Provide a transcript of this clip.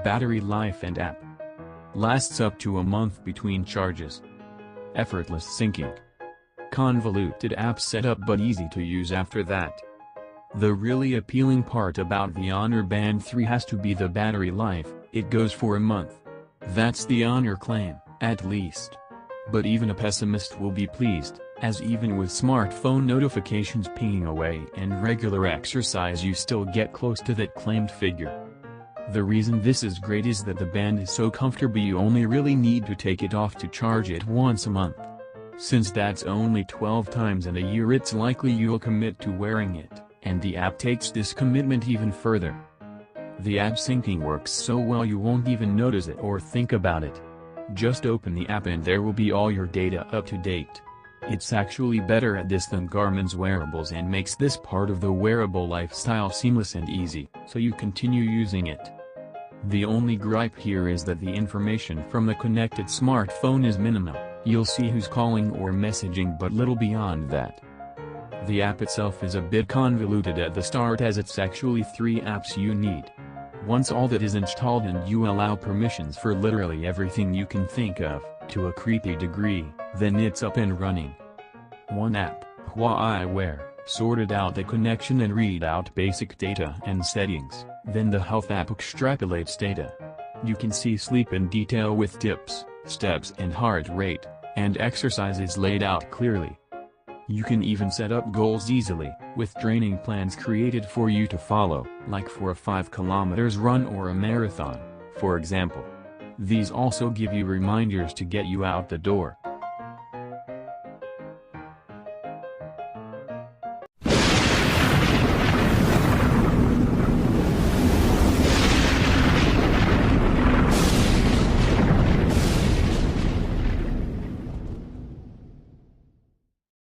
battery life and app. Lasts up to a month between charges. Effortless syncing. Convoluted app setup but easy to use after that. The really appealing part about the Honor Band 3 has to be the battery life. It goes for a month. That's the Honor claim, at least. But even a pessimist will be pleased, as even with smartphone notifications pinging away and regular exercise you still get close to that claimed figure. The reason this is great is that the band is so comfortable you only really need to take it off to charge it once a month. Since that's only 12 times in a year, it's likely you'll commit to wearing it, and the app takes this commitment even further. The app syncing works so well you won't even notice it or think about it. Just open the app and there will be all your data up to date. It's actually better at this than Garmin's wearables and makes this part of the wearable lifestyle seamless and easy, so you continue using it. The only gripe here is that the information from the connected smartphone is minimal. You'll see who's calling or messaging but little beyond that. The app itself is a bit convoluted at the start as it's actually 3 apps you need. Once all that is installed and you allow permissions for literally everything you can think of, to a creepy degree, then it's up and running. 1 app, Huawei Wear, sorted out the connection and read out basic data and settings, then the health app extrapolates data. You can see sleep in detail with tips, steps and heart rate, and exercises laid out clearly. You can even set up goals easily, with training plans created for you to follow, like for a 5 km run or a marathon, for example. These also give you reminders to get you out the door,